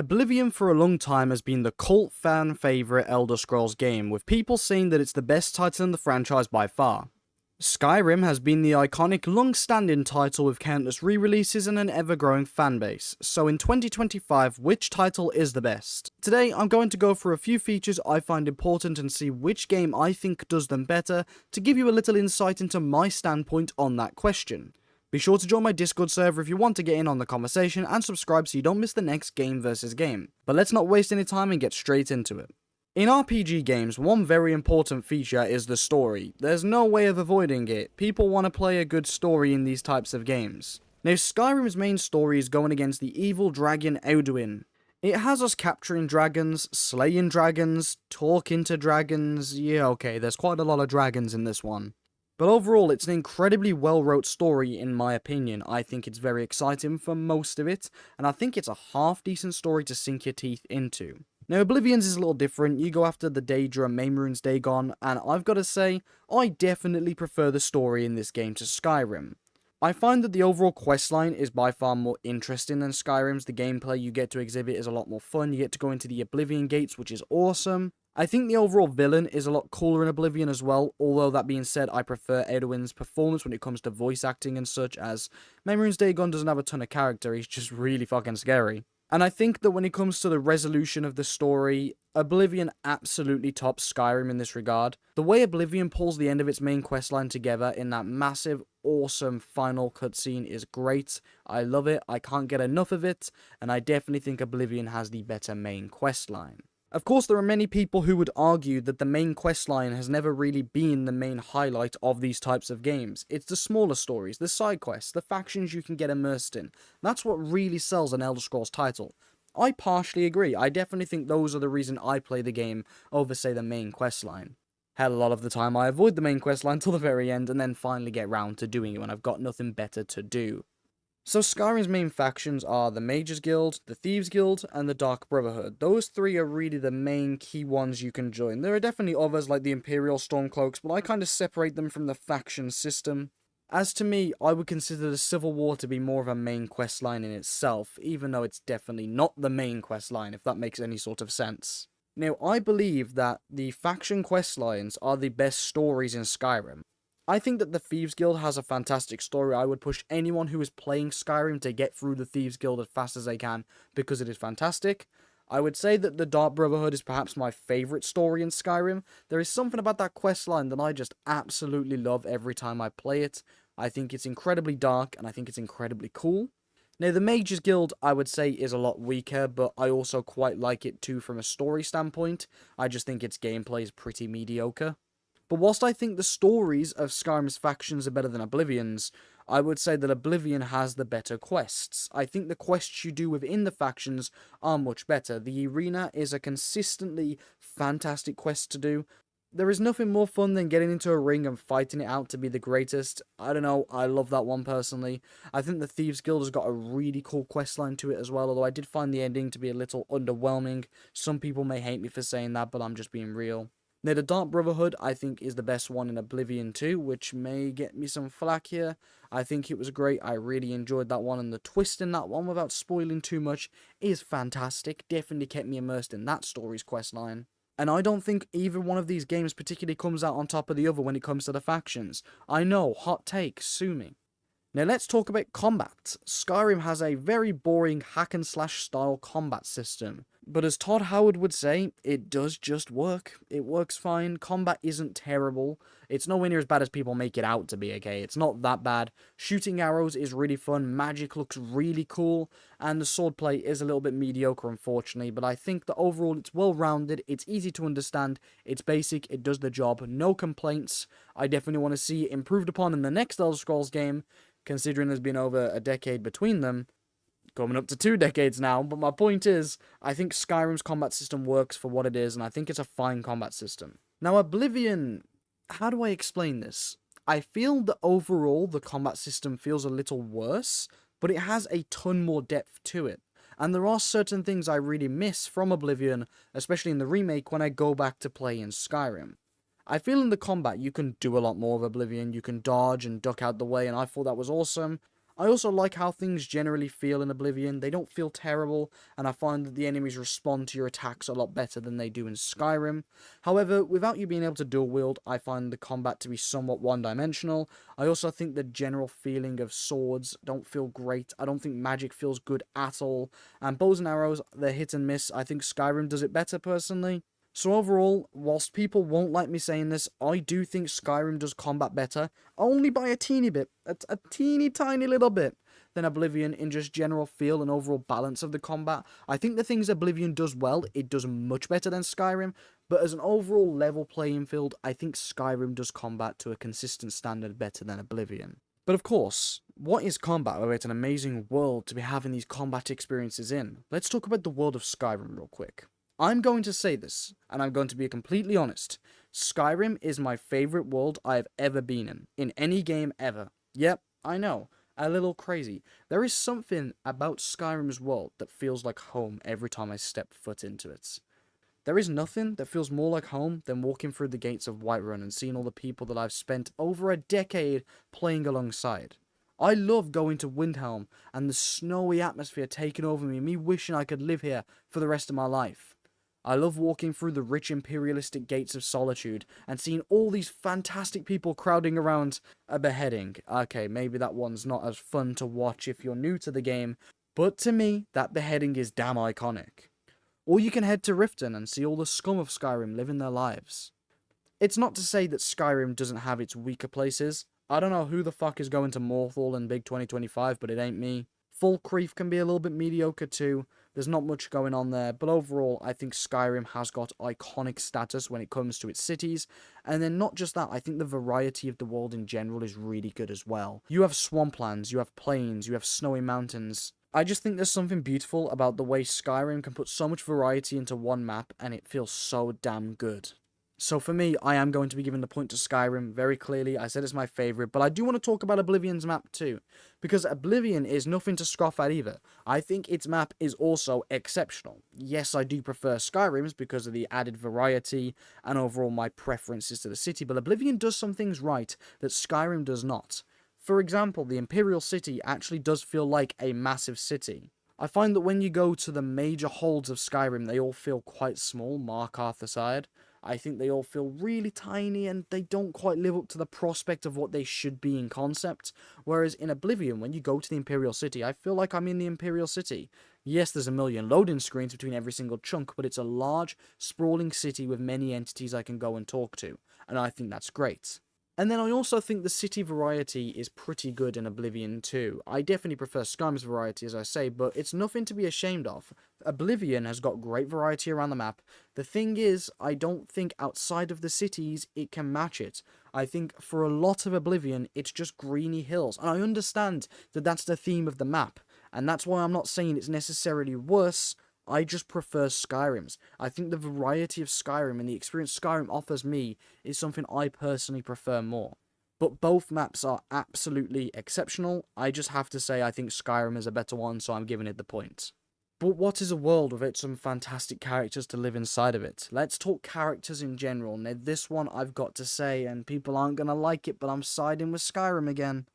Oblivion for a long time has been the cult fan favourite Elder Scrolls game, with people saying that it's the best title in the franchise by far. Skyrim has been the iconic long-standing title with countless re-releases and an ever-growing fanbase, so in 2025, which title is the best? Today, I'm going to go through a few features I find important and see which game I think does them better, to give you a little insight into my standpoint on that question. Be sure to join my Discord server if you want to get in on the conversation, and subscribe so you don't miss the next game versus game. But let's not waste any time and get straight into it. In RPG games, one very important feature is the story. There's no way of avoiding it. People want to play a good story in these types of games. Now, Skyrim's main story is going against the evil dragon Alduin. It has us capturing dragons, slaying dragons, talking to dragons. Yeah, okay, there's quite a lot of dragons in this one. But overall, it's an incredibly well-wrote story in my opinion. I think it's very exciting for most of it, and I think it's a half-decent story to sink your teeth into. Now, Oblivion's is a little different. You go after the Daedra, Mehrunes Dagon, and I've got to say, I definitely prefer the story in this game to Skyrim. I find that the overall questline is by far more interesting than Skyrim's. The gameplay you get to exhibit is a lot more fun. You get to go into the Oblivion gates, which is awesome. I think the overall villain is a lot cooler in Oblivion as well, although that being said, I prefer Alduin's performance when it comes to voice acting and such, as Mehrunes Dagon doesn't have a ton of character, he's just really fucking scary. And I think that when it comes to the resolution of the story, Oblivion absolutely tops Skyrim in this regard. The way Oblivion pulls the end of its main questline together in that massive, awesome final cutscene is great. I love it, I can't get enough of it, and I definitely think Oblivion has the better main questline. Of course, there are many people who would argue that the main questline has never really been the main highlight of these types of games. It's the smaller stories, the side quests, the factions you can get immersed in. That's what really sells an Elder Scrolls title. I partially agree. I definitely think those are the reason I play the game over, say, the main questline. Hell, a lot of the time I avoid the main questline till the very end and then finally get round to doing it when I've got nothing better to do. So Skyrim's main factions are the Mages Guild, the Thieves Guild, and the Dark Brotherhood. Those three are really the main key ones you can join. There are definitely others like the Imperial Stormcloaks, but I kind of separate them from the faction system. As to me, I would consider the Civil War to be more of a main questline in itself, even though it's definitely not the main questline, if that makes any sort of sense. Now, I believe that the faction questlines are the best stories in Skyrim. I think that the Thieves Guild has a fantastic story. I would push anyone who is playing Skyrim to get through the Thieves Guild as fast as they can, because it is fantastic. I would say that the Dark Brotherhood is perhaps my favourite story in Skyrim. There is something about that questline that I just absolutely love every time I play it. I think it's incredibly dark, and I think it's incredibly cool. Now, the Mages Guild, I would say, is a lot weaker, but I also quite like it too from a story standpoint. I just think its gameplay is pretty mediocre. But whilst I think the stories of Skyrim's factions are better than Oblivion's, I would say that Oblivion has the better quests. I think the quests you do within the factions are much better. The arena is a consistently fantastic quest to do. There is nothing more fun than getting into a ring and fighting it out to be the greatest. I don't know, I love that one personally. I think the Thieves Guild has got a really cool questline to it as well, although I did find the ending to be a little underwhelming. Some people may hate me for saying that, but I'm just being real. Now, the Dark Brotherhood, I think, is the best one in Oblivion 2, which may get me some flack here. I think it was great. I really enjoyed that one, and the twist in that one, without spoiling too much, is fantastic. Definitely kept me immersed in that story's questline. And I don't think either one of these games particularly comes out on top of the other when it comes to the factions. I know, hot take, sue me. Now let's talk about combat. Skyrim has a very boring hack and slash style combat system. But as Todd Howard would say, it does just work. It works fine. Combat isn't terrible. It's nowhere near as bad as people make it out to be, okay? It's not that bad. Shooting arrows is really fun. Magic looks really cool. And the swordplay is a little bit mediocre, unfortunately. But I think that overall it's well-rounded. It's easy to understand. It's basic. It does the job. No complaints. I definitely want to see it improved upon in the next Elder Scrolls game, considering there's been over a decade between them. Coming up to 2 decades now, but my point is, I think Skyrim's combat system works for what it is, and I think it's a fine combat system. Now, Oblivion, how do I explain this? I feel that overall the combat system feels a little worse, but it has a ton more depth to it. And there are certain things I really miss from Oblivion, especially in the remake, when I go back to play in Skyrim. I feel in the combat you can do a lot more of Oblivion, you can dodge and duck out the way, and I thought that was awesome. I also like how things generally feel in Oblivion. They don't feel terrible, and I find that the enemies respond to your attacks a lot better than they do in Skyrim. However, without you being able to dual wield, I find the combat to be somewhat one-dimensional. I also think the general feeling of swords don't feel great. I don't think magic feels good at all. And bows and arrows, they're hit and miss. I think Skyrim does it better personally. So overall, whilst people won't like me saying this, I do think Skyrim does combat better, only by a teeny bit, a teeny tiny little bit, than Oblivion in just general feel and overall balance of the combat. I think the things Oblivion does well, it does much better than Skyrim, but as an overall level playing field, I think Skyrim does combat to a consistent standard better than Oblivion. But of course, what is combat where it's an amazing world to be having these combat experiences in? Let's talk about the world of Skyrim real quick. I'm going to say this, and I'm going to be completely honest. Skyrim is my favourite world I have ever been in any game ever. Yep, I know, a little crazy. There is something about Skyrim's world that feels like home every time I step foot into it. There is nothing that feels more like home than walking through the gates of Whiterun and seeing all the people that I've spent over a decade playing alongside. I love going to Windhelm and the snowy atmosphere taking over me wishing I could live here for the rest of my life. I love walking through the rich imperialistic gates of Solitude and seeing all these fantastic people crowding around a beheading. Okay, maybe that one's not as fun to watch if you're new to the game, but to me, that beheading is damn iconic. Or you can head to Riften and see all the scum of Skyrim living their lives. It's not to say that Skyrim doesn't have its weaker places. I don't know who the fuck is going to Morthal in Big 2025, but it ain't me. Falkreath can be a little bit mediocre too. There's not much going on there, but overall, I think Skyrim has got iconic status when it comes to its cities, and then not just that, I think the variety of the world in general is really good as well. You have swamplands, you have plains, you have snowy mountains. I just think there's something beautiful about the way Skyrim can put so much variety into one map, and it feels so damn good. So for me, I am going to be giving the point to Skyrim very clearly. I said it's my favourite, but I do want to talk about Oblivion's map too, because Oblivion is nothing to scoff at either. I think its map is also exceptional. Yes, I do prefer Skyrim's because of the added variety and overall my preferences to the city, but Oblivion does some things right that Skyrim does not. For example, the Imperial City actually does feel like a massive city. I find that when you go to the major holds of Skyrim, they all feel quite small, Markarth aside. I think they all feel really tiny and they don't quite live up to the prospect of what they should be in concept. Whereas in Oblivion, when you go to the Imperial City, I feel like I'm in the Imperial City. Yes, there's a million loading screens between every single chunk, but it's a large, sprawling city with many entities I can go and talk to. And I think that's great. And then I also think the city variety is pretty good in Oblivion too. I definitely prefer Skyrim's variety, as I say, but it's nothing to be ashamed of. Oblivion has got great variety around the map. The thing is, I don't think outside of the cities it can match it. I think for a lot of Oblivion, it's just greeny hills. And I understand that that's the theme of the map. And that's why I'm not saying it's necessarily worse. I just prefer Skyrim's. I think the variety of Skyrim and the experience Skyrim offers me is something I personally prefer more. But both maps are absolutely exceptional. I just have to say I think Skyrim is a better one, so I'm giving it the point. But what is a world without some fantastic characters to live inside of it? Let's talk characters in general. Now, this one I've got to say, and people aren't going to like it, but I'm siding with Skyrim again.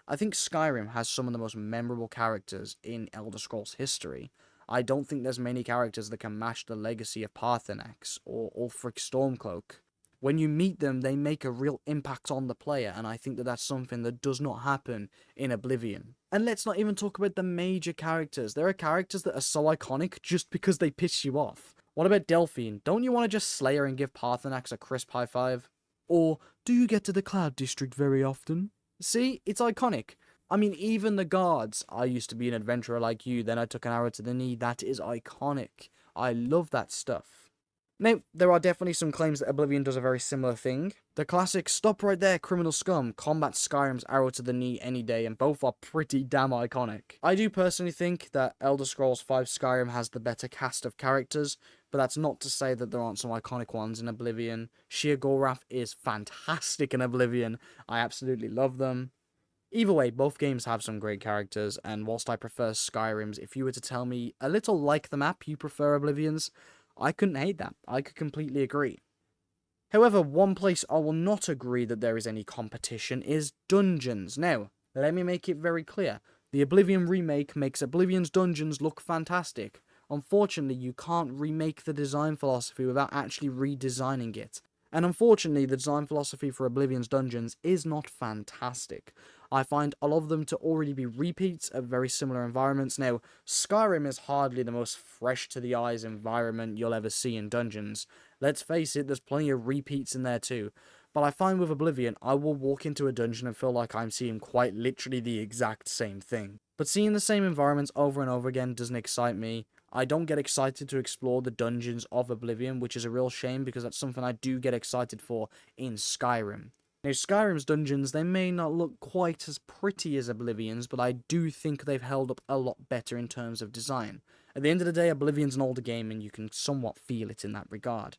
I think Skyrim has some of the most memorable characters in Elder Scrolls history. I don't think there's many characters that can match the legacy of Paarthurnax or Ulfric Stormcloak. When you meet them, they make a real impact on the player, and I think that that's something that does not happen in Oblivion. And let's not even talk about the major characters. There are characters that are so iconic just because they piss you off. What about Delphine? Don't you want to just slay her and give Paarthurnax a crisp high five? Or, do you get to the Cloud District very often? See, it's iconic. I mean, even the guards. I used to be an adventurer like you, then I took an arrow to the knee. That is iconic. I love that stuff. Now, there are definitely some claims that Oblivion does a very similar thing. The classic, stop right there, criminal scum, combats Skyrim's arrow to the knee any day, and both are pretty damn iconic. I do personally think that Elder Scrolls V Skyrim has the better cast of characters, but that's not to say that there aren't some iconic ones in Oblivion. Sheogorath is fantastic in Oblivion. I absolutely love them. Either way, both games have some great characters, and whilst I prefer Skyrim's, if you were to tell me a little like the map, you prefer Oblivion's, I couldn't hate that. I could completely agree. However, one place I will not agree that there is any competition is dungeons. Now, Let me make it very clear. The Oblivion remake makes Oblivion's dungeons look fantastic. Unfortunately, you can't remake the design philosophy without actually redesigning it. And unfortunately, the design philosophy for Oblivion's dungeons is not fantastic. I find a lot of them to already be repeats of very similar environments. Now, Skyrim is hardly the most fresh to the eyes environment you'll ever see in dungeons. Let's face it, there's plenty of repeats in there too. But I find with Oblivion, I will walk into a dungeon and feel like I'm seeing quite literally the exact same thing. But seeing the same environments over and over again doesn't excite me. I don't get excited to explore the dungeons of Oblivion, which is a real shame because that's something I do get excited for in Skyrim. Now, Skyrim's dungeons, they may not look quite as pretty as Oblivion's, but I do think they've held up a lot better in terms of design. At the end of the day, Oblivion's an older game and you can somewhat feel it in that regard.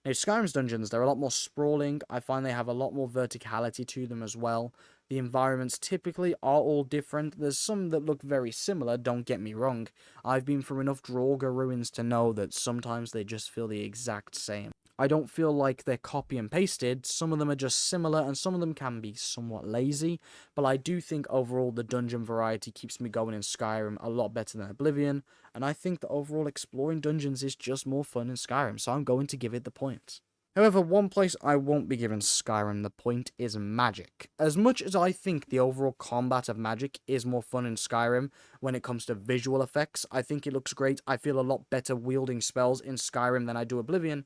Now, Skyrim's dungeons, they're a lot more sprawling. I find they have a lot more verticality to them as well. The environments typically are all different. There's some that look very similar, don't get me wrong. I've been through enough Draugr ruins to know that sometimes they just feel the exact same. I don't feel like they're copy and pasted. Some of them are just similar and some of them can be somewhat lazy. But I do think overall the dungeon variety keeps me going in Skyrim a lot better than Oblivion. And I think that overall exploring dungeons is just more fun in Skyrim. So I'm going to give it the point. However, one place I won't be giving Skyrim the point is magic. As much as I think the overall combat of magic is more fun in Skyrim, when it comes to visual effects, I think it looks great. I feel a lot better wielding spells in Skyrim than I do Oblivion.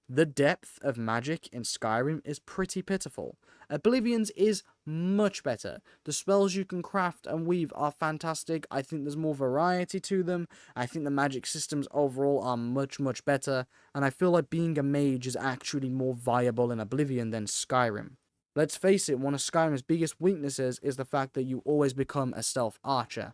The depth of magic in Skyrim is pretty pitiful. Oblivion's is much better. The spells you can craft and weave are fantastic. I think there's more variety to them. I think the magic systems overall are much, much better. And I feel like being a mage is actually more viable in Oblivion than Skyrim. Let's face it, one of Skyrim's biggest weaknesses is the fact that you always become a stealth archer.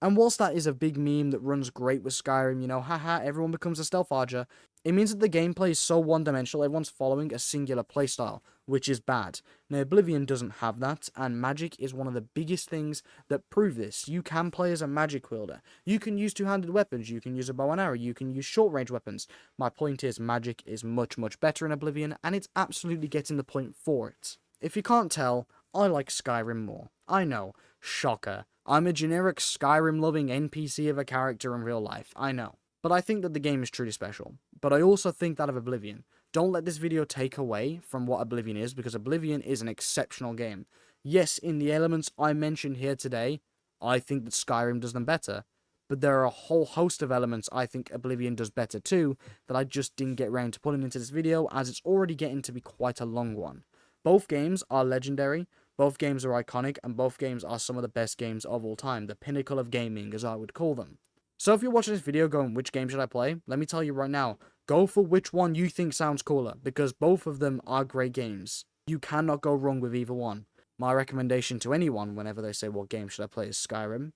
And whilst that is a big meme that runs great with Skyrim, you know, haha, everyone becomes a stealth archer, it means that the gameplay is so one-dimensional, everyone's following a singular playstyle, which is bad. Now, Oblivion doesn't have that, and magic is one of the biggest things that prove this. You can play as a magic wielder. You can use two-handed weapons, you can use a bow and arrow, you can use short-range weapons. My point is, magic is much, much better in Oblivion, and it's absolutely getting the point for it. If you can't tell, I like Skyrim more. I know, shocker. I'm a generic Skyrim-loving NPC of a character in real life, I know. But I think that the game is truly special. But I also think that of Oblivion. Don't let this video take away from what Oblivion is, because Oblivion is an exceptional game. Yes, in the elements I mentioned here today, I think that Skyrim does them better. But there are a whole host of elements I think Oblivion does better too, that I just didn't get around to putting into this video, as it's already getting to be quite a long one. Both games are legendary, both games are iconic, and both games are some of the best games of all time, the pinnacle of gaming as I would call them. So if you're watching this video going, which game should I play? Let me tell you right now, go for which one you think sounds cooler, because both of them are great games. You cannot go wrong with either one. My recommendation to anyone whenever they say what game should I play is Skyrim.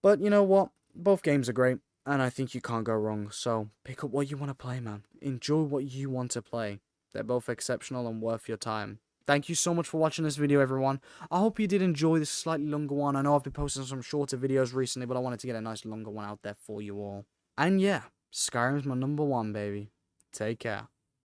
But you know what? Both games are great, and I think you can't go wrong, so pick up what you want to play, man. Enjoy what you want to play. They're both exceptional and worth your time. Thank you so much for watching this video, everyone. I hope you did enjoy this slightly longer one. I know I've been posting some shorter videos recently, but I wanted to get a nice longer one out there for you all. And yeah, Skyrim's my #1, baby. Take care.